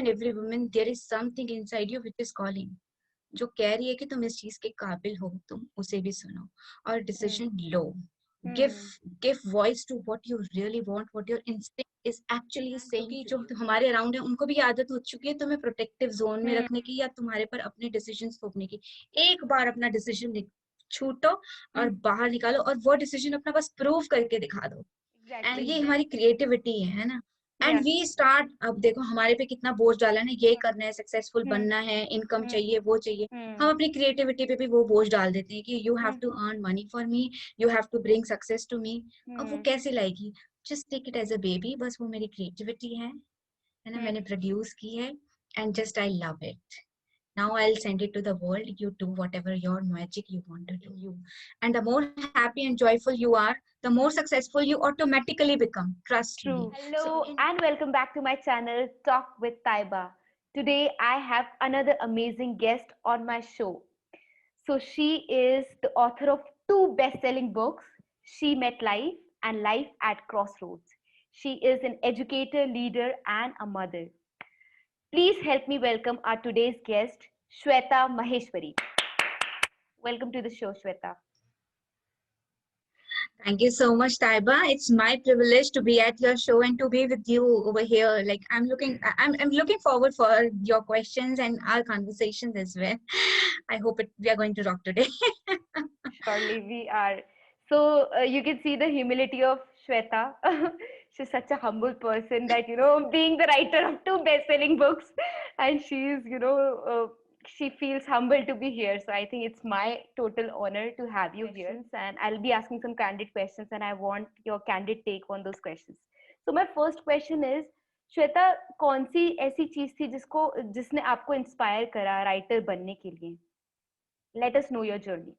and every woman, there is something inside you which is calling, जो कह रही है कि तुम इस चीज के काबिल हो, तुम उसे भी सुनो और डिसीजन लो. Give give voice to what you really want, what your instinct is actually saying. कि जो हमारे अराउंड है उनको भी आदत हो चुकी है तुम्हें प्रोटेक्टिव जोन में रखने की या तुम्हारे पर अपने डिसीजन थोपने की. एक बार अपना डिसीजन छूटो और बाहर निकालो और वो डिसीजन अपना बस प्रूव करके दिखा दो. एंड ये हमारी क्रिएटिविटी है ना. एंड वी स्टार्ट, अब देखो हमारे पे कितना बोझ डाला ना, ये करना है, सक्सेसफुल बनना है, इनकम चाहिए, वो चाहिए. हम अपनी क्रिएटिविटी पे भी वो बोझ डाल देते हैं कि you have to earn money for me, you have to bring success to me. अब वो कैसे लाएगी? Just take it as a baby. बस वो मेरी क्रिएटिविटी है ना, मैंने प्रोड्यूस की है and just I love it. Now I'll send it to the world. You do whatever your magic you want to do. And the more happy and joyful you are, the more successful you automatically become. Trust me. Hello and welcome back to my channel Talk with Taiba. Today I have another amazing guest on my show. So she is the author of two best-selling books, She Met Life and Life at Crossroads. She is an educator, leader and a mother. Please help me welcome our today's guest, Shweta Maheshwari. Welcome to the show, Shweta. Thank you so much, Taiba. It's my privilege to be at your show and to be with you over here. Like I'm looking forward for your questions and our conversations as well. I hope we are going to rock today. Surely we are. So you can see the humility of Shweta. She's such a humble person that, being the writer of two best-selling books, and she's, she feels humble to be here. So I think it's my total honor to have you here. And I'll be asking some candid questions, and I want your candid take on those questions. So my first question is, Shweta, कौन सी ऐसी चीज थी जिसने आपको inspire करा writer बनने के लिए? Let us know your journey.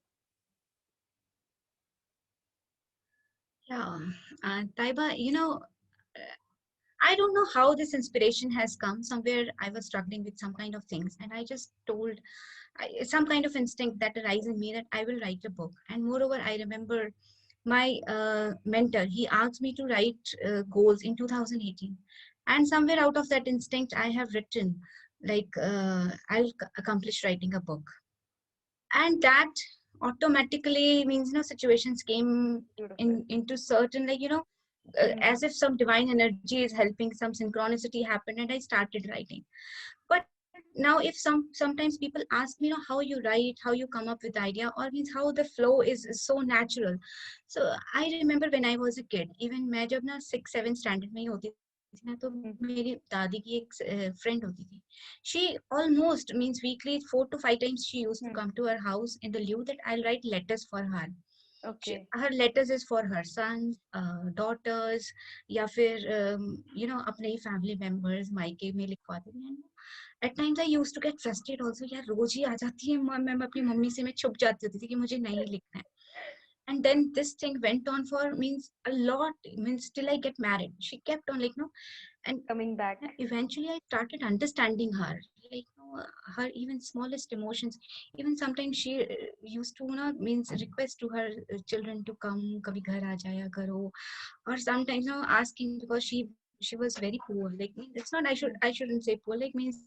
Yeah, Taiba, I don't know how this inspiration has come. Somewhere I was struggling with some kind of things, and I just told some kind of instinct that arises in me that I will write a book. And moreover, I remember my mentor, he asked me to write goals in 2018. And somewhere out of that instinct, I have written, like, I'll accomplish writing a book. And that automatically means, situations came into certain, like, as if some divine energy is helping, some synchronicity happened, and I started writing. But now if sometimes people ask me, how you write, how you come up with the idea, or means how the flow is so natural. So I remember when I was a kid, even मैं जब ना 6-7 standard में ही होती थी ना, तो मेरी दादी की एक friend होती थी. She almost means weekly 4 to 5 times she used to come to our house in the lieu that I'll write letters for her. Okay. Her letters is for her sons, daughters, या फिर अपने ही family members मायके में लिखवाती थी. At times I used to get frustrated also. यार रोज ही आ जाती है मैं अपनी मम्मी से मैं छुप जाती होती थी कि मुझे नहीं लिखना है. And then this thing went on for means a lot, means till I get married. She kept on and coming back. Eventually I started understanding her, her even smallest emotions. Even sometimes she used to means request to her children to come, kabhi ghar aa jaya karo, or sometimes asking, because she was very poor. Like, it's not, I shouldn't say poor, like, means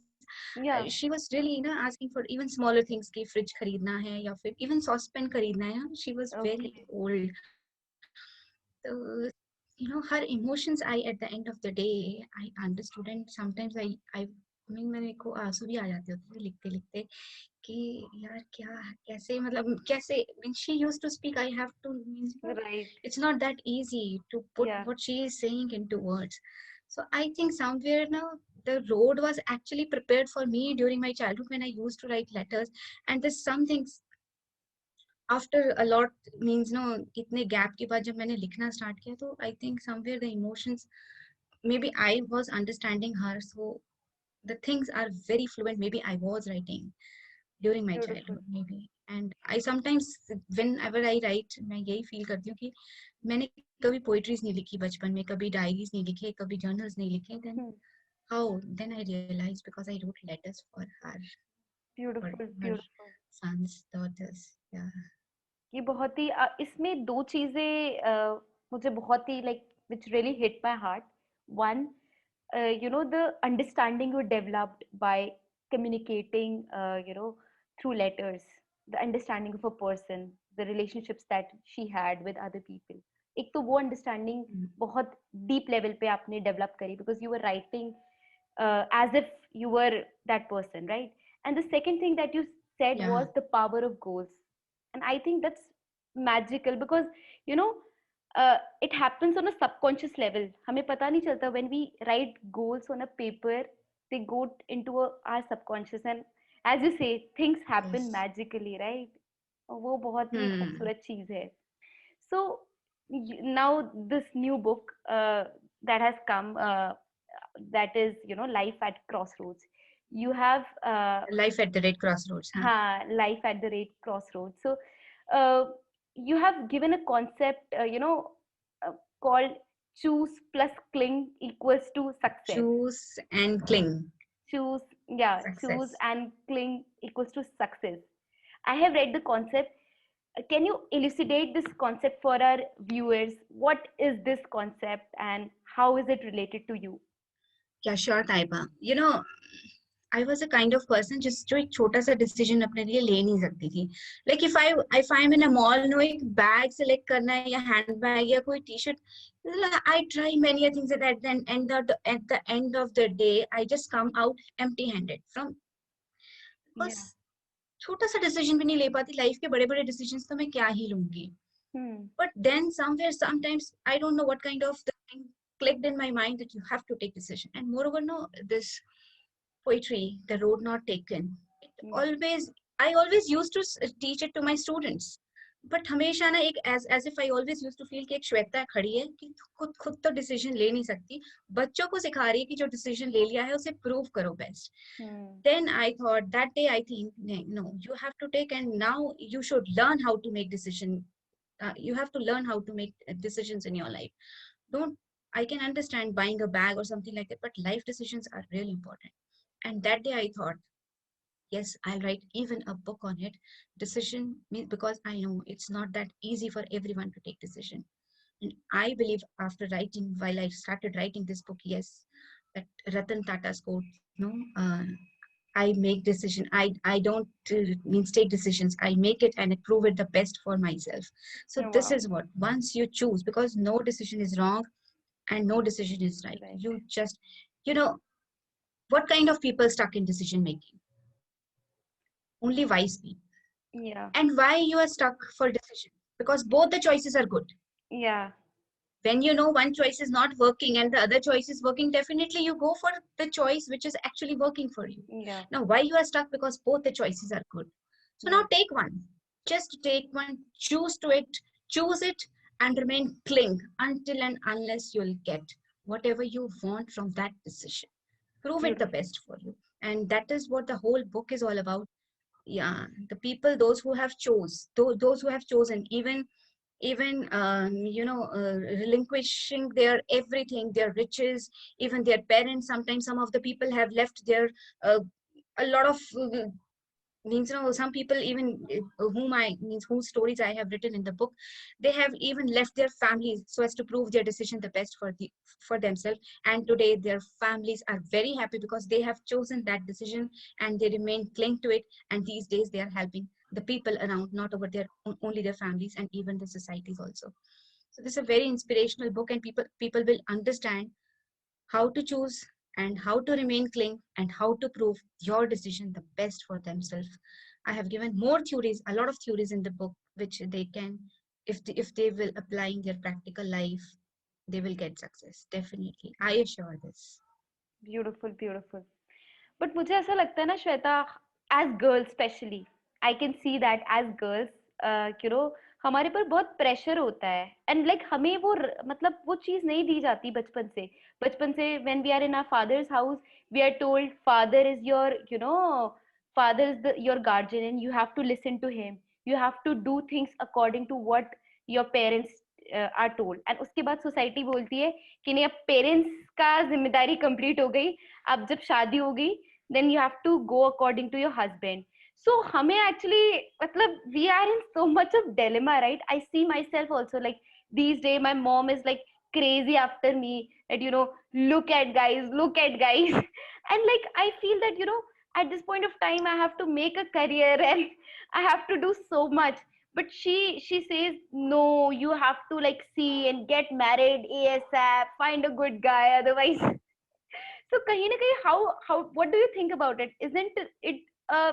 she was really asking for even smaller things ki fridge kharidna hai ya fir even saucepan kharidna hai. She was very old. So, her emotions, I at the end of the day I understood. And sometimes I mean मेरे को आंसू भी आ जाते होते थे लिखते लिखते कि यार क्या कैसे, मतलब कैसे, mean she used to speak, I have to means Right. it's not that easy to put what she is saying into words. So I think somewhere now the road was actually prepared for me during my childhood when I used to write letters. And there's some things after a lot means इतने gap के बाद जब मैंने लिखना start किया, तो I think somewhere the emotions, maybe I was understanding her, so the things are very fluent. Maybe I was writing during my childhood, maybe. And I sometimes whenever I write, मैं यही feel करती हूँ कि मैंने कभी poetries नहीं लिखी बचपन में, कभी diaries नहीं लिखे, कभी journals नहीं लिखे. Then how? Then I realized because I wrote letters for her. Beautiful, for beautiful. Sons, daughters, yeah. ये बहुत ही इसमें दो चीजें मुझे बहुत ही like which really hit my heart. One, the understanding you developed by communicating, through letters, the understanding of a person, the relationships that she had with other people. एक तो वो understanding बहुत deep level पे आपने develop करी, because you were writing as if you were that person, right? And the second thing that you said Yeah. was the power of goals. And I think that's magical, because you know it happens on a subconscious level. हमें पता नहीं चलता. When we write goals on a paper, they go into our subconscious, and as you say, things happen Yes. magically, right? वो बहुत ही Hmm. खूबसूरत चीज है. So now this new book that has come, that is, Life at Crossroads. You have Life at the Red Crossroads. Huh? Life at the Red Crossroads. So uh, you have given a concept, called choose plus cling equals to success. Choose and cling. Choose, yeah, choose Success. and cling equals to success. I have read the concept. Can you elucidate this concept for our viewers? What is this concept and how is it related to you? Yeah, sure, Taiba. I was a kind of person just जो एक छोटा सा decision अपने लिए ले नहीं सकती थी. Like if I'm in a mall, no एक bag select करना है या handbag या कोई t-shirt, I try many things at the end of the day I just come out empty-handed from Yeah. because छोटा सा decision भी नहीं ले पाती. Life के बड़े बड़े decisions तो मैं क्या ही लूंगी. But then sometimes I don't know what kind of thing clicked in my mind that you have to take decision. And moreover, no, this poetry, The Road Not Taken, Yeah. I always used to teach it to my students. But हमेशा ना एक as if I always used to feel कि एक श्वेता खड़ी है कि खुद तो decision ले नहीं सकती, बच्चों को सिखा रही है कि जो decision ले लिया है उसे prove करो best. Then I thought that day I think no, you have to take, and now you should learn how to make decision. You have to learn how to make decisions in your life. Don't I can understand buying a bag or something like that, but life decisions are really important. And that day I thought, yes, I'll write even a book on it. Decision means because I know it's not that easy for everyone to take decision. And I believe after writing, while I started writing this book, yes, that Ratan Tata's quote, no, I make decision. I don't means take decisions. I make it and prove it the best for myself. So Oh, this wow. is what once you choose, because no decision is wrong and no decision is right. Right. You just, you know, what kind of people stuck in decision making? Only wise people. Yeah. And why you are stuck for decision? Because both the choices are good. Yeah. When you know one choice is not working and the other choice is working, definitely you go for the choice which is actually working for you. Yeah. Now, why you are stuck? Because both the choices are good. So now Right. take one. Just take one, choose to it, choose it, and remain cling until and unless you'll get whatever you want from that decision. Prove it the Beautiful. best for you. And that is what the whole book is all about. Yeah, the people, those who have those who have chosen, even relinquishing their everything, their riches, even their parents. Sometimes some of the people have left their uh, a lot of means some people even whose stories I have written in the book, they have even left their families so as to prove their decision the best for themselves. And today their families are very happy because they have chosen that decision and they remain cling to it. And these days they are helping the people around, not over their only their families and even the societies also. So this is a very inspirational book, and people will understand how to choose and how to remain clean and how to prove your decision the best for themselves. I have given more theories, a lot of theories in the book, which they can, if they will apply in their practical life, they will get success. Definitely, I assure this. Beautiful, beautiful. But मुझे ऐसा लगता है ना Shweta, as girls especially, I can see that as girls, हमारे पर बहुत pressure होता है. एंड लाइक हमें वो मतलब वो चीज नहीं दी जाती बचपन से when we are in our father's house, we are told father is your guardian and you have to listen to him. You have to do things according to what your parents are told. And उसके बाद society बोलती है कि नहीं, अब parents का जिम्मेदारी complete हो गई, अब जब शादी हो गई then you have to go according to your husband. So हमें actually मतलब we are in so much of dilemma, right? I see myself also, like these days my mom is like crazy after me, that look at guys. And like I feel that at this point of time I have to make a career and I have to do so much. But she says no, you have to like see and get married ASAP, find a good guy, otherwise. So kahin na kahin, how what do you think about it? Isn't it a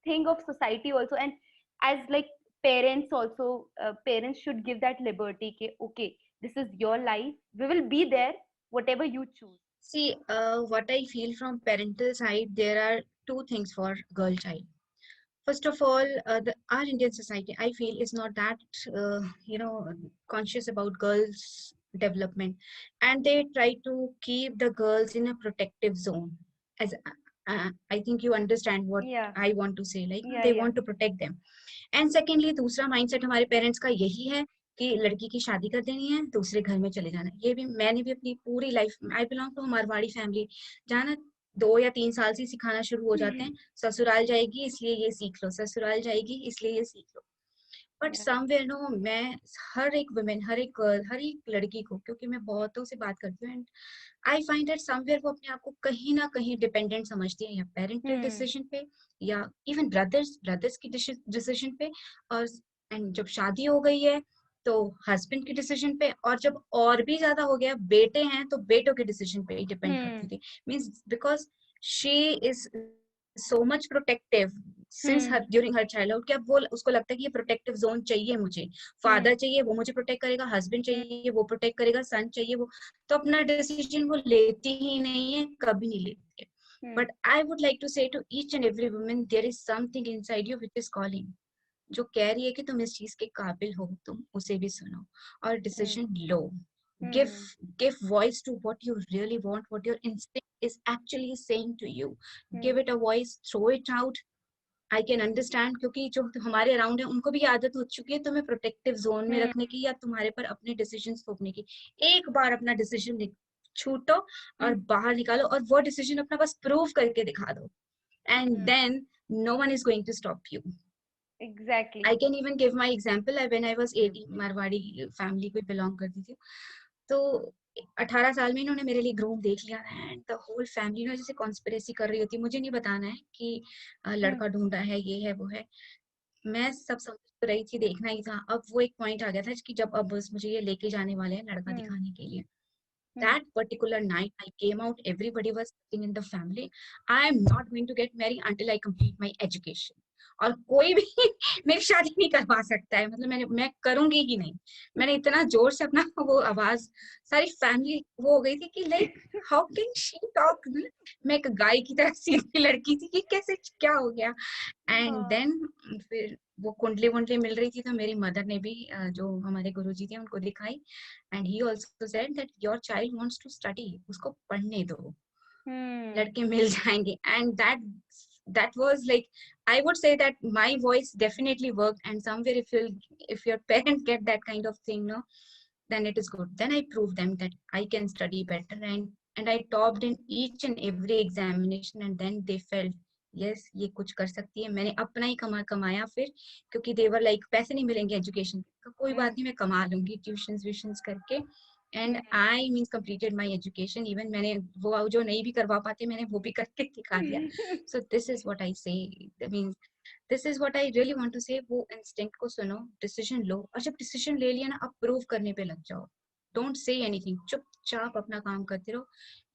thing of society also? And as like parents also, parents should give that liberty ke, okay, this is your life, we will be there whatever you choose. See, what I feel from parental side, there are two things for girl child. First of all, our Indian society, I feel, is not that conscious about girls' development, and they try to keep the girls in a protective zone. As I think you understand what Yeah, I want to say, like yeah, they yeah. want to protect them. And secondly दूसरा mindset हमारे parents का यही है कि लड़की की शादी कर देनी है, दूसरे घर में चले जाना है। ये भी मैंने भी अपनी पूरी life, I belong to Marwari family, जहाँ ना 2 या 3 साल से सिखाना शुरू हो जाते हैं, ससुराल जाएगी इसलिए ये सीख लो, ससुराल जाएगी इसलिए ये सीख लो। But Yeah. समवेयर नो, मैं हर एक वुमेन, हर एक गर्ल, हर एक लड़की को, क्योंकि मैं बहुतों से बात करती हूँ, and I find that somewhere वो अपने आप को कहीं ना कहीं डिपेंडेंट समझती है, या पेरेंटल Hmm. डिसीजन पे, या इवन ब्रदर्स की डिसीजन पे। और एंड जब शादी हो गई है तो हस्बैंड के डिसीजन पे, और जब और भी ज्यादा हो गया, बेटे हैं तो बेटों के डिसीजन पे ही डिपेंड करती Hmm. थी। Means because she is so much protective since her Hmm. During her childhood, कि अब वो उसको लगता है कि ये प्रोटेक्टिव जोन चाहिए मुझे, Hmm. फादर चाहिए वो मुझे प्रोटेक्ट करेगा, हस्बैंड Hmm. चाहिए वो प्रोटेक्ट करेगा, सन चाहिए वो, तो अपना डिसीजन वो लेती ही नहीं है, कभी नहीं लेती है। Hmm. But I would like to say to each and every woman, there is something inside you which is calling, जो कह रही है कि तुम इस चीज के काबिल हो, तुम उसे भी सुनो और Hmm. डिसीजन लो। Give Hmm. Give voice to what you really want, what your instinct is actually saying to you. Hmm. Give it a voice, throw it out. I can understand, क्योंकि जो हमारे अराउंड है उनको भी आदत हो चुकी है तुम्हें प्रोटेक्टिव जोन में Hmm. रखने की, या तुम्हारे पर अपने डिसीजन थोपने की। एक बार अपना डिसीजन छूटो Hmm. और बाहर निकालो, और वो डिसीजन अपना बस प्रूव करके दिखा दो, and Hmm. Then no one is going to stop you. Exactly. I can even give my example. When I was 18, Marwari family को बिलोंग करती थी, तो 18 साल में इन्होंने मेरे लिए ग्रूम देख लिया, एंड द होल फैमिली ना जैसे कॉन्स्पिरेसी कर रही होती, मुझे नहीं बताना है कि Hmm. लड़का ढूंढा है, ये है वो है, मैं सब समझ तो रही थी, देखना ही था। अब वो एक पॉइंट आ गया था कि जब अब बस मुझे ये लेके जाने वाले हैं लड़का Hmm. दिखाने के लिए। Hmm. That particular night I came out, everybody was sitting in the family, I am not going to get married until I complete my education, और कोई भी मेरी शादी नहीं करवा सकता है, मतलब मैं करूंगी ही नहीं। मैंने इतना जोर से अपना वो आवाज, सारी फैमिली वो हो गई थी कि like how can she talk, मैं एक गाय की तरह सीधी लड़की थी कि कैसे क्या हो गया। एंड हाँ. देन फिर वो कुंडली वुंडली मिल रही थी, तो मेरी मदर ने भी जो हमारे गुरुजी थे उनको दिखाई, and he also said that your child wants to study, उसको पढ़ने दो, Hmm. लड़के मिल जाएंगे। And that was like, I would say that my voice definitely worked, and somewhere if your parents get that kind of thing, no, then it is good. Then I proved them that I can study better, and I topped in each and every examination, and then they felt yes, ये कुछ कर सकती है। मैंने अपना ही कमाया फिर, क्योंकि देवर लाइक पैसे नहीं मिलेंगे एजुकेशन का, कोई Hmm. बात नहीं, मैं कमा लूंगी ट्यूशन व्यूशंस करके। And Hmm. I means completed my education, even मैंने वो जो नहीं भी करवा पाते मैंने वो भी करके दिखा दिया। So this is what I say, means this is what I really want to say, वो इंस्टिंक्ट को सुनो, डिसीजन लो, और जब डिसीजन ले लिया ना, अप्रूव करने पे लग जाओ। डोंट से एनीथिंग, चुपचाप अपना काम करते रहो।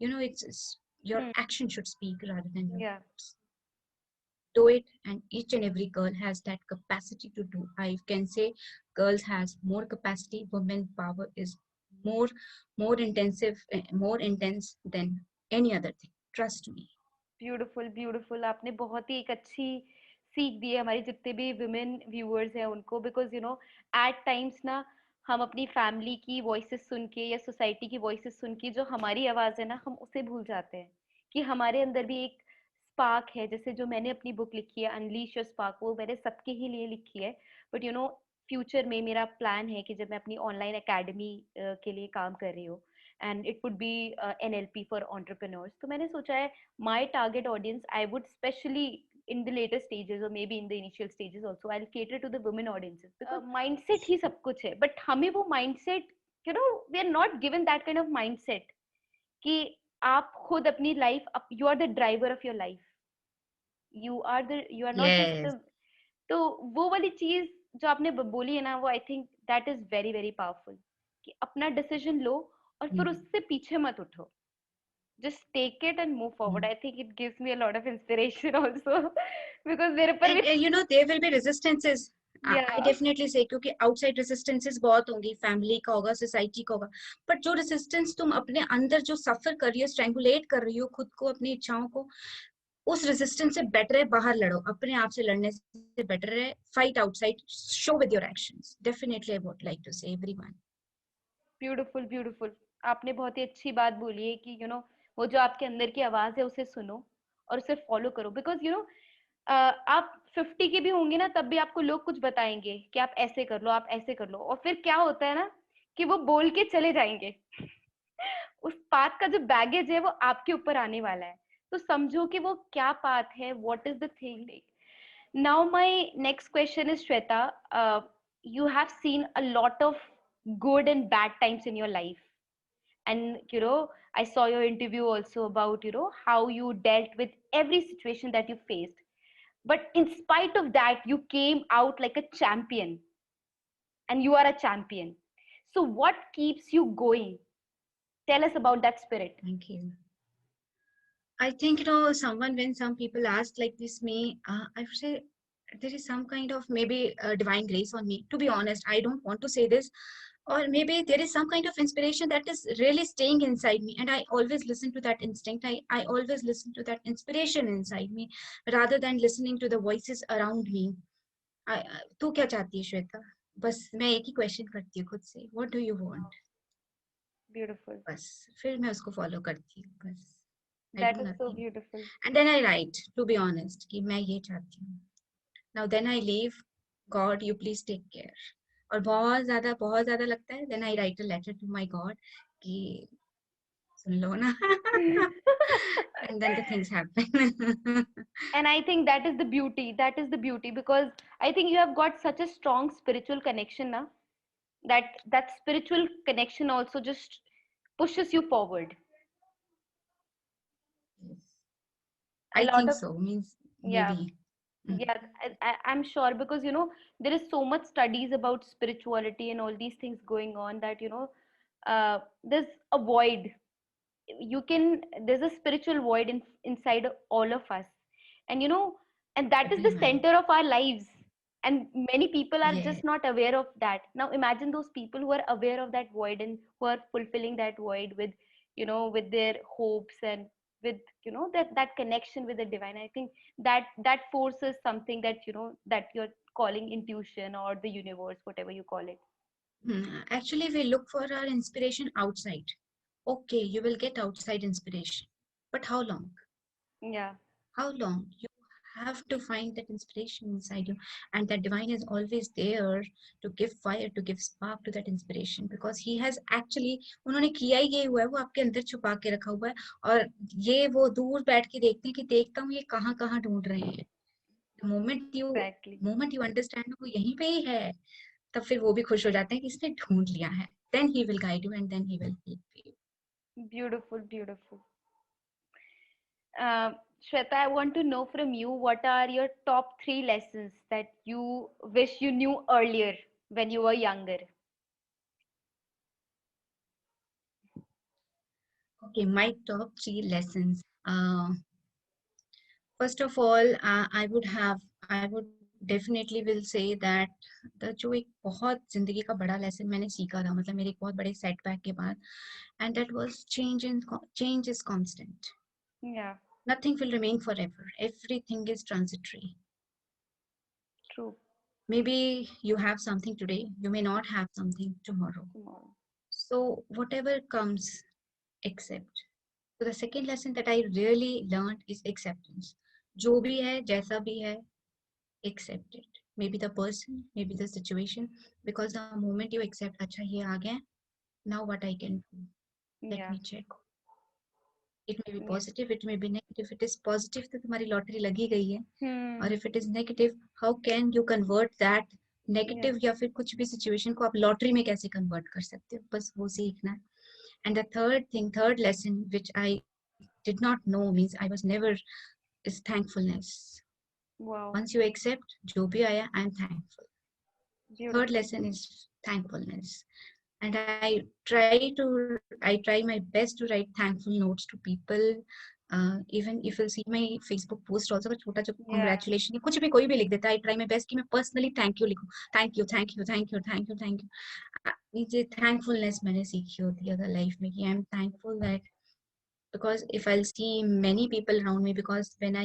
You know it's your Hmm. Action should speak rather than your Yeah. words. Do it, and each and every girl has that capacity to do. I can say girls has more capacity, women power is more more intensive, more intense than any other thing, trust me. Beautiful beautiful, आपने बहुत ही एक अच्छी सीख दी है हमारे जितने भी women viewers हैं उनको, बिकॉज एट टाइम्स ना हम अपनी फैमिली की वॉइसेस सुन के या सोसाइटी की वॉइसेस सुन के जो हमारी आवाज़ है ना, हम उसे भूल जाते हैं कि हमारे अंदर भी एक स्पार्क है। जैसे जो मैंने अपनी बुक लिखी है अनलीश योर स्पार्क, वो मैंने सबके ही लिए लिखी है। बट फ्यूचर में मेरा प्लान है कि जब मैं अपनी ऑनलाइन एकेडमी के लिए काम कर रही हूँ, and it would be NLP for entrepreneurs, तो मैंने सोचा है my target audience, I would especially in the later stages or maybe in the initial stages also, I'll cater to the women audiences because mindset ही सब कुछ है, but हमें वो mindset, we are not given that kind of mindset कि आप खुद अपनी life, you are the driver of your life, you are not just Yes. तो वो वाली चीज जो आपने बोली है ना, वो I think that is very very powerful, कि अपना डिसीजन लो और फिर Hmm. उससे पीछे मत उठो, just take it and move forward. Hmm. I think it gives me a lot of inspiration also because मेरे पर भी And you know there will be resistances. I yeah definitely say क्योंकि outside resistances बहुत होंगी, family का होगा, society का होगा, but जो resistance तुम अपने अंदर जो suffer कर रही हो, strangulate कर रही हो खुद को, अपनी इच्छाओं को, उस रेजिस्टेंस से बेटर है बाहर लड़ो, अपने आप से लड़ने से बेटर है fight outside, show with your actions, definitely I would like to say everyone. Beautiful beautiful, आपने बहुत ही अच्छी बात बोली है कि वो जो आपके अंदर की आवाज है उसे सुनो और उसे फॉलो करो, बिकॉज आप 50 के भी होंगे ना, तब भी आपको लोग कुछ बताएंगे कि आप ऐसे कर लो, आप ऐसे कर लो, और फिर क्या होता है ना कि वो बोल के चले जाएंगे उस पाथ का जो बैगेज है वो आपके ऊपर आने वाला है, तो समझो कि वो क्या पाथ है, what is the thing. Now my next question is Shweta, you have seen a lot of good and bad times in your life, and I saw your interview also about how you dealt with every situation that you faced, but in spite of that you came out like a champion, and you are a champion. So what keeps you going? Tell us about that spirit. Thank you. I think you know someone when some people ask like this me, I would say there is some kind of maybe divine grace on me. To be honest, I don't want to say this, or maybe there is some kind of inspiration that is really staying inside me, and I always listen to that instinct. I always listen to that inspiration inside me rather than listening to the voices around me. तू क्या चाहती है श्वेता? बस मैं एक ही question करती हूँ खुद से, what do you want? Beautiful. बस फिर मैं उसको फॉलो करती हूँ, बस I That do is so nothing beautiful. And then I write, to be honest, कि मैं ये चाहती हूँ। Now then I leave, God you please take care, और बहुत ज्यादा लगता है, then I write a letter to my God कि सुन लो ना and then the things happen And I think that is the beauty, that is the beauty, because I think you have got such a strong spiritual connection now, that spiritual connection also just pushes you forward a I lot think of. so, means Yeah, maybe. Mm. yeah, I'm sure, because there is so much studies about spirituality and all these things going on, that there's a void, there's a spiritual void inside all of us, and and that is the Everyone. center of our lives, and many people are just Yeah. not aware of that. Now imagine those people who are aware of that void and who are fulfilling that void with with their hopes, and with that connection with the divine. I think that forces something that that you're calling intuition or the universe, whatever you call it. Actually, we look for our inspiration outside. Okay, you will get outside inspiration. But how long? Yeah, How long? You have to find that inspiration inside you. And that divine is always there to give fire, to give spark to that inspiration. Because he has actually, उन्होंने किया ही ये हुआ है, वो आपके अंदर छुपा के रखा हुआ है, और ये वो दूर बैठ के देखते हैं कि देखता हूँ ये कहाँ कहाँ ढूंढ रहे हैं। Moment you exactly. Moment you understand वो यहीं पे ही है, तब फिर वो भी खुश हो जाते हैं कि इसने ढूंढ लिया है, then he will guide you and then he will help you. Beautiful, beautiful. Uh, Shweta, I want to know from you, what are your top 3 lessons that you wish you knew earlier when you were younger? Okay, my top 3 lessons. First of all, I would definitely will say that the जो एक बहुत जिंदगी का बड़ा lesson मैंने सीखा था, मतलब मेरे एक बहुत बड़े सेटबैक के बाद, and that was change is constant. Yeah, Nothing will remain forever. Everything is transitory. true. Maybe you have something today, you may not have something tomorrow. Tomorrow. So whatever comes, accept. So the second lesson that I really learned is acceptance. जो भी है, जैसा भी है, accept it. Maybe the person, maybe the situation, because the moment you accept, अच्छा ये आ गया, now what I can do? Let Yeah, me check. It may be yeah. positive, it may be negative. If it is positive, तो तुम्हारी lottery लगी गई है. Hmm. और if it is negative, how can you convert that Yeah, negative या फिर कुछ भी situation को आप लॉटरी में कैसे convert कर सकते हो? बस वो सीखना है. And the third lesson which I did not know, means I was never, is thankfulness. Wow. Once you accept jo bhi aaya, I am thankful. Third Beautiful. lesson is thankfulness. And I try my best to write thankful notes to people. Even if you'll see my Facebook post also, अगर छोटा जो Yeah. congratulation या कुछ भी कोई भी लिख देता है, I try my best कि मैं personally thank you लिखूं. Thank you, thank you, thank you, thank you, thank you. ये thankfulness मैंने सीखी होती है अगर life में कि I'm thankful that, because if I'll see many people around me, because when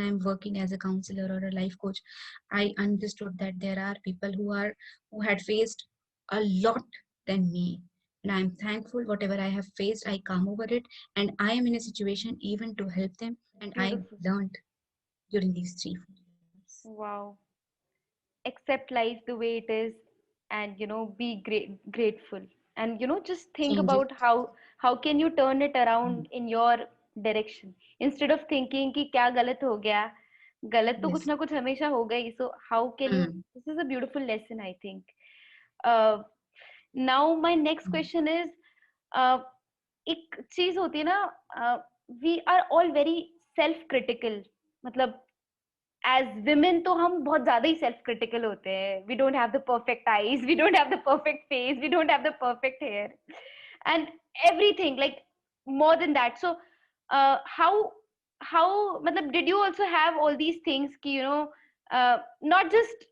I'm working as a counselor or a life coach, I understood that there are people who had faced a lot than me, and I'm thankful whatever I have faced, I come over it, and I am in a situation even to help them, and I Beautiful. learned during these 3 4 years. Wow. Accept life the way it is, and be grateful, and just think Change it. about how can you turn it around in your direction, instead of thinking कि क्या गलत हो गया. गलत तो कुछ Yes. ना कुछ हमेशा होगा ही. So how can you, Mm. this is a beautiful lesson, I think. uh, now my next Mm. question is, uh, एक चीज होती है ना, we are all very self critical. मतलब एज विमेन तो हम बहुत ज्यादा ही सेल्फ क्रिटिकल होते हैं. We don't have the perfect eyes, we don't have the perfect face, we don't have the perfect hair, and everything like more than that. So how matlab, did you also have all these things ki, not just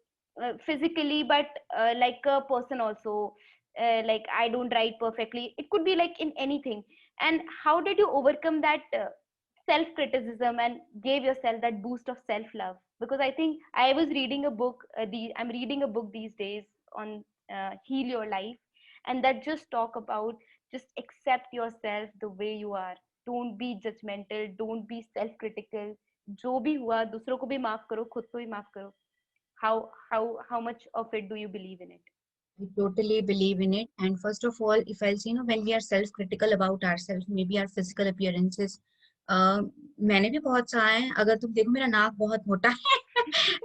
physically, but like a person also, like I don't write perfectly, it could be like in anything. And how did you overcome that self criticism and gave yourself that boost of self love? Because I think I was reading a book, I'm reading a book these days on heal your life, and that just talk about just accept yourself the way you are. Don't be judgmental, don't be self critical. जो भी हुआ दूसरों को भी माफ करो, खुद को भी माफ करो. How much of it do you believe in it? I totally believe in it. And first of all, if I'll see, when we are self-critical about ourselves, maybe our physical appearances, uh, मैंने भी बहुत सहा है. अगर तुम देखो मेरा नाक बहुत मोटा है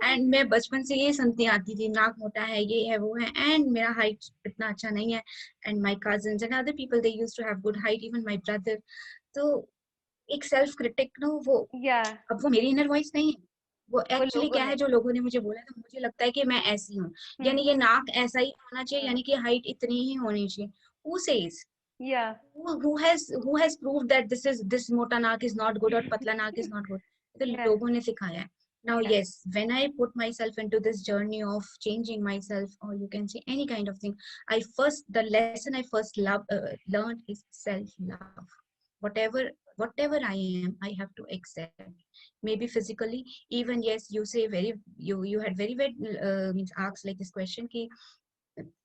एंड मैं बचपन से ये सुनती आती थी, नाक मोटा है, ये है, वो है, एंड मेरा हाइट इतना अच्छा नहीं है. And my cousins and other people, they used to have good height, even my brother. तो एक सेल्फ क्रिटिक नो, वो Yeah, अब वो मेरी इनर वॉइस नहीं है, वो वो एक्चुअली लोगों क्या है ने. जो लोगों ने मुझे बोला, तो मुझे लगता है कि मैं ऐसी हूँ, यानी Hmm. ये नाक ऐसा ही होना चाहिए, Hmm. यानी कि हाइट इतनी ही होनी चाहिए. Who says? Yeah. Who has proved that this mota naak is not good or patla naak is not good? तो Yeah. लोगों ने सिखाया है. Now Yeah. yes, when I put myself into this journey of changing myself, or you can say any kind of thing, the lesson I first learned is self love. Whatever I am, I have to accept. Maybe physically, even yes, you say very, you had very well means asked like this question कि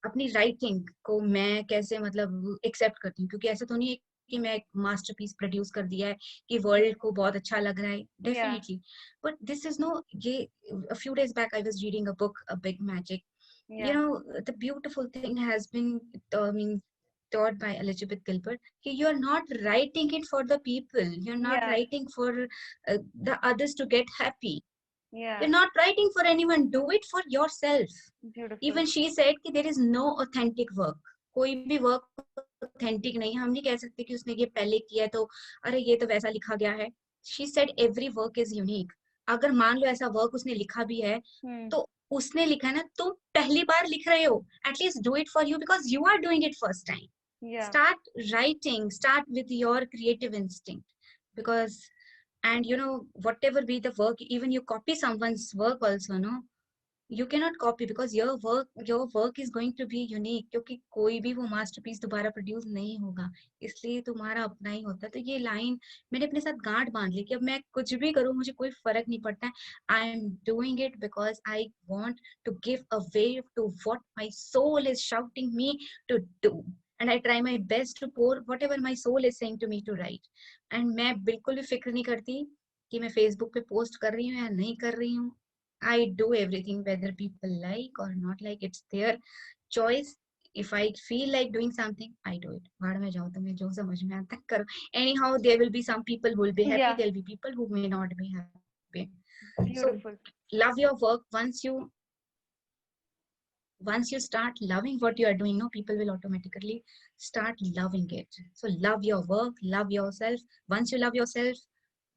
अपनी writing को मैं कैसे मतलब accept करती हूँ, क्योंकि ऐसा तो नहीं है कि मैं एक मास्टरपीस प्रोड्यूस कर दिया है कि वर्ल्ड को बहुत अच्छा लग रहा है. Yeah. Definitely, but this is no, ये a few days back I was reading a book, A Big Magic. You Yeah. know, the beautiful thing has been taught by Elizabeth Gilbert, कि you are not writing it for the people, you're not Yeah. writing for the others to get happy, Yeah. you're not writing for anyone, do it for yourself. Beautiful. Even she said कि there is no authentic work. कोई भी work authentic नहीं है. हम नहीं कह सकते कि उसने ये पहले किया है तो अरे ये तो वैसा लिखा गया है. She said every work is unique. अगर मान लो ऐसा वर्क उसने लिखा भी है, Hmm. तो उसने लिखा है ना, तुम पहली बार लिख रहे हो, at least do it for you because you are doing it first time. Yeah. Start writing, start with your creative instinct, because, and whatever be the work, even you copy someone's work also, no, you cannot copy because your work is going to be unique, क्योंकि कोई भी वो masterpiece दोबारा produce नहीं होगा, इसलिए तुम्हारा अपना ही होता है. तो ये लाइन मैंने अपने साथ गांठ बांध ली कि अब मैं कुछ भी करूं मुझे कोई फर्क नहीं पड़ता है. I am doing it because I want to give a way to what my soul is shouting me to do, and I try my best to pour whatever my soul is saying to me to write. And मैं बिल्कुल भी फिक्र नहीं करती कि मैं Facebook पे post कर रही हूँ या नहीं कर रही हूँ. I do everything whether people like or not like. It's their choice. If I feel like doing something, I do it. भाड़ में जाओ, तुम्हें जो समझ में आता है करो. Anyhow, there will be some people who will be happy. Yeah. There will be people who may not be happy. So Beautiful. love your work. Once you Once you start loving what you are doing, no, people will automatically start loving it. So love your work, love yourself. Once you love yourself,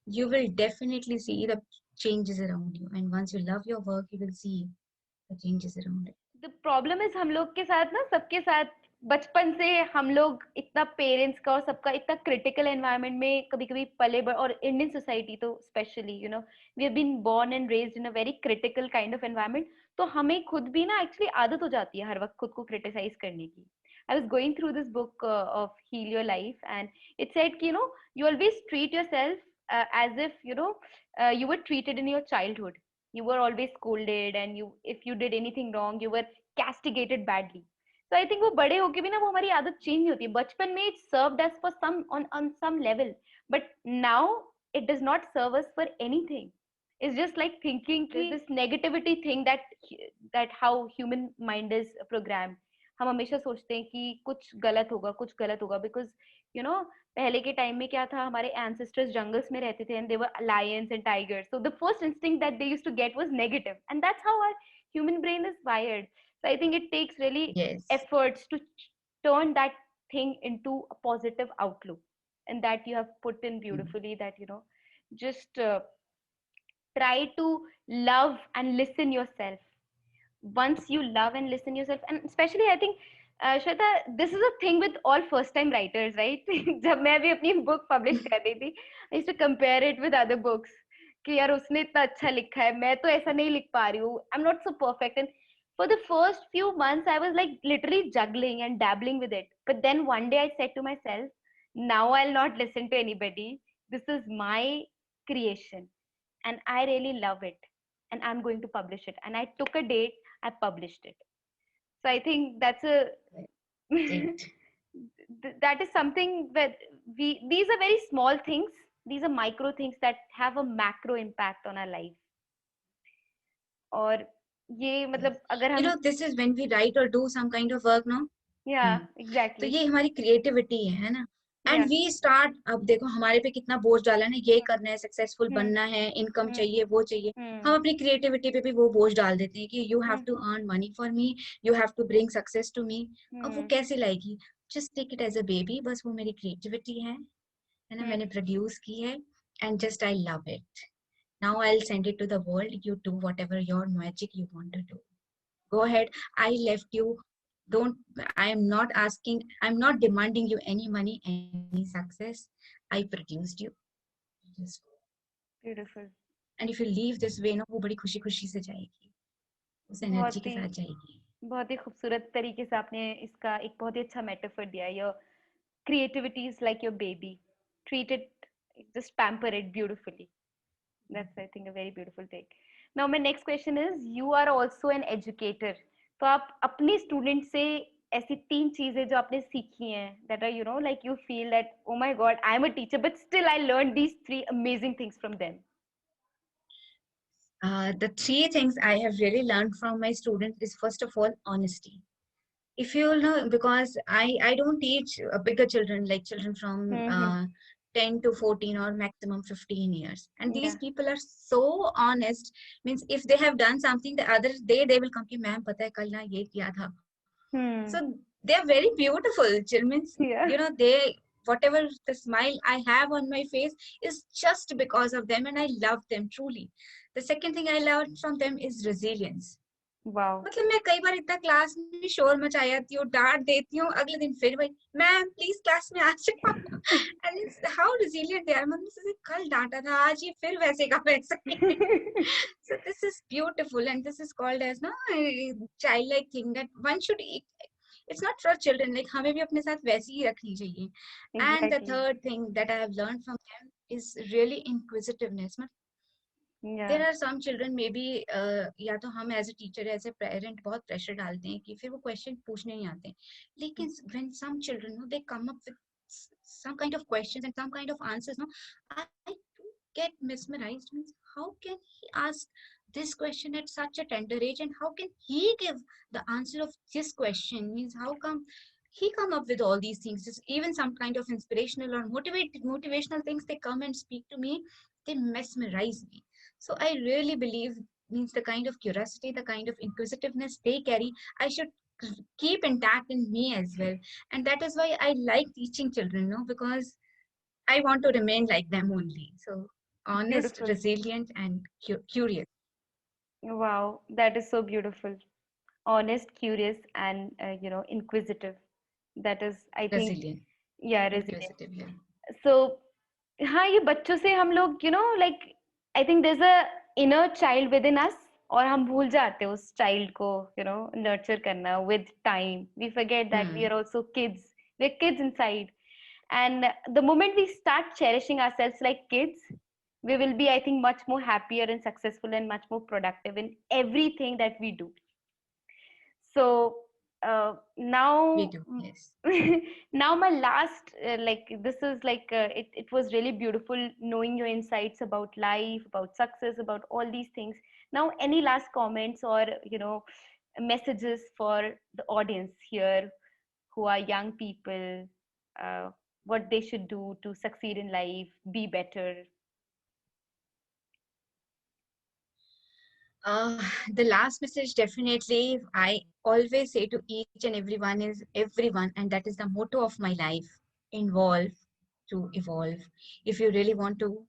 you will definitely see the changes around you. And once you love your work, you will see the changes around it. The problem is हम लोग के साथ ना, सबके साथ बचपन से हम लोग इतना पेरेंट्स का और सबका इतना क्रिटिकल एनवायरनमेंट में कभी कभी पले बढ़, और इंडियन सोसाइटी तो specially you know we have been born and raised in a very critical kind of environment. तो हमें खुद भी ना एक्चुअली आदत हो जाती है हर वक्त खुद को क्रिटिसाइज करने की. I was going through this book of Heal Your Life, and it said कि, you know, you always treat yourself as if, you know, you were treated in your childhood. You were always scolded, and you, if you did anything wrong, you were castigated badly. So I think वो बड़े होके भी ना वो हमारी आदत change नहीं होती है. बचपन में it served us for some on some level, but now it does not serve us for anything. It's just like thinking कि this negativity thing that how human mind is programmed. हम हमेशा सोचते हैं कि कुछ गलत होगा, कुछ गलत होगा, बिकॉज यू नो पहले के टाइम में क्या था, हमारे एंसेस्टर्स जंगल्स में रहते थे, and they were lions and tigers, so the first instinct that they used to get was negative, and that's how our human brain is wired. So I think it takes really Yes. efforts to turn that thing into a positive outlook, and that you have put in beautifully, that you know just try to love and listen yourself. Once you love and listen yourself, and especially I think Shweta, this is a thing with all first time writers, right? जब मैं भी अपनी book publish कर रही थी, I used to compare it with other books कि यार उसने इतना अच्छा लिखा है, मैं तो ऐसा नहीं लिख पा रही हूँ, I'm not so perfect. And for the first few months I was like literally juggling and dabbling with it, but then one day I said to myself, now I'll not listen to anybody, this is my creation and I really love it, and I'm going to publish it. And I took a date, I published it. So I think that's a Great. that is something that these are very small things. These are micro things that have a macro impact on our life. और ये मतलब अगर You हम know, this is when we write or do some kind of work, no? yeah तो exactly ये हमारी creativity है ना. एंड yeah वी स्टार्ट, अब देखो हमारे पे कितना बोझ डाला ना, ये करना है, सक्सेसफुल hmm बनना है, इनकम hmm चाहिए, वो चाहिए. hmm हम अपनी क्रिएटिविटी पे भी वो बोझ डाल देते हैं कि you have hmm to earn money for me, you have to bring success to me. अब वो hmm कैसे लाएगी? Just take it as a baby, बस वो मेरी क्रिएटिविटी है ना, hmm मैंने प्रोड्यूस की है, and just I love it. Now I will send it to the world, you do whatever your magic you want to do. Go ahead, I left you. Don't, I am not asking, I'm not demanding you any money, any success. I produced you. Just go. beautiful. And if you leave this way, ना, वो बड़ी खुशी खुशी से जाएगी, उस energy बहुत के ही साथ जाएगी. बहुत ही खूबसूरत तरीके से आपने इसका एक बहुत ही अच्छा मेटाफर दिया. Your creativity is like your baby, treat it, just pamper it beautifully. That's I think a very beautiful take. Now my next question is, you are also an educator. तो आप अपने स्टूडेंट से ऐसी 3 चीजें जो आपने सीखी हैं, that are you know like you feel that oh my god I am a teacher but still I learned these 3 amazing things from them. The three things I have really learned from my students is, first of all, honesty. If you know, because I don't teach bigger children, like children from Mm-hmm. 10 to 14 or maximum 15 years, and these Yeah. people are so honest. Means if they have done something, the other day they will come to ma'am, pata hai kal na ye kiya tha. Hmm. So they are very beautiful children. Yeah. You know, they, whatever the smile I have on my face is just because of them, and I love them truly. The second thing I learned from them is resilience. Wow. मतलब मैं कई बार इतना class में शोर मचा जाती हूँ, डांट देती हूँ, अगले दिन फिर वही, मैम प्लीज क्लास में आ जाओ. And it's how resilient they are. मतलब जैसे कल डांटा था, आज ये फिर वैसे का वैसा ही. So this is beautiful, and this is called as ना childlike thing that one should. It's not for children. Like हमें भी अपने साथ वैसी ही रखनी चाहिए. And the Exactly. third thing that I have learned from them is really inquisitiveness. Yeah. There are some children maybe या तो हम as a teacher, as a parent बहुत pressure डालते हैं कि फिर वो question पूछने नहीं आते हैं. लेकिन when some children, no, they come up with some kind of questions and some kind of answers, no, I do get mesmerized. Means how can he ask this question at such a tender age, and how can he give the answer of this question? Means how come he come up with all these things? Just even some kind of inspirational or motivational things, they come and speak to me, they mesmerize me. So I really believe means the kind of curiosity, the kind of inquisitiveness they carry, I should keep intact in me as well. And that is why I like teaching children, no, because I want to remain like them only. So honest, Beautiful. resilient, and curious. Wow, that is so beautiful. Honest, curious, and inquisitive. That is, I think, Resilient, yeah, resilient. inquisitive, yeah. So हाँ ये बच्चों से हम लोग like I think there's a inner child within us और हम भूल जाते हैं उस child को nurture करना with time. We forget that we Hmm. are also kids. We're kids inside. And the moment we start cherishing ourselves like kids, we will be, I think, much more happier and successful and much more productive in everything that we do. So We now do, yes. now my last like this is like it was really beautiful knowing your insights about life, about success, about all these things. Now any last comments or messages for the audience here who are young people, uh, what they should do to succeed in life, be better? The last message, definitely, I always say to each and everyone is everyone, and that is the motto of my life: involve to evolve. If you really want to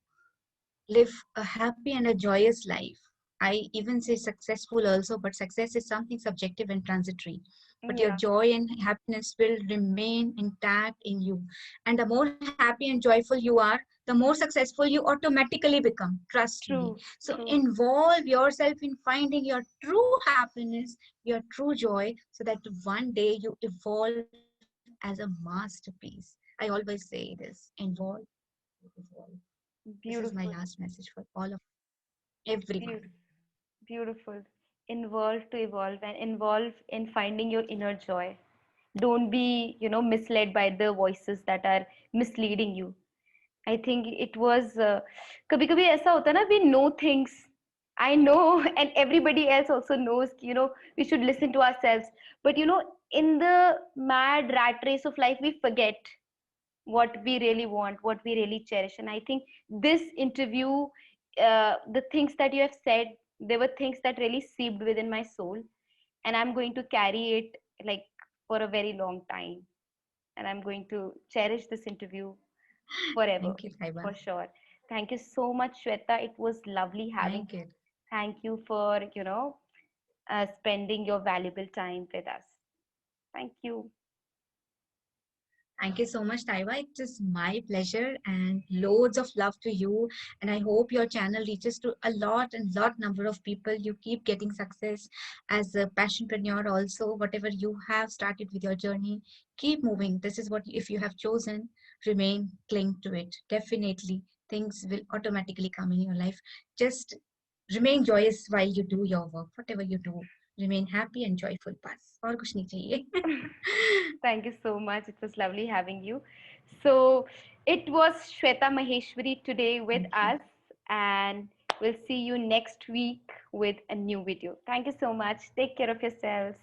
live a happy and a joyous life, I even say successful also, but success is something subjective and transitory. But your Yeah, joy and happiness will remain intact in you. And the more happy and joyful you are, the more successful you automatically become. Trust me. true, So true. involve yourself in finding your true happiness, your true joy, so that one day you evolve as a masterpiece. I always say this: involve, evolve. This is my Beautiful, last message for all of everyone. beautiful. Beautiful. Involve to evolve and involve in finding your inner joy. Don't be, misled by the voices that are misleading you. I think it was कभी कभी ऐसा होता है ना we know things. I know and everybody else also knows we should listen to ourselves, but in the mad rat race of life we forget what we really want, what we really cherish. And I think this interview, the things that you have said, they were things that really seeped within my soul, and I'm going to carry it like for a very long time. And I'm going to cherish this interview forever, Thank you, Taiba. for sure. Thank you so much, Shweta. It was lovely having Thank you. you. Thank you for spending your valuable time with us. Thank you. Thank you so much, Taiba. It is my pleasure and loads of love to you. And I hope your channel reaches to a lot number of people. You keep getting success as a passionpreneur also. Whatever you have started with your journey, keep moving. This is what, if you have chosen, remain, cling to it. Definitely, things will automatically come in your life. Just remain joyous while you do your work, whatever you do. Remain happy and joyful. बस और कुछ नहीं चाहिए. Thank you so much. It was lovely having you. So it was Shweta Maheshwari today with Thank you. us, and we'll see you next week with a new video. Thank you so much. Take care of yourselves.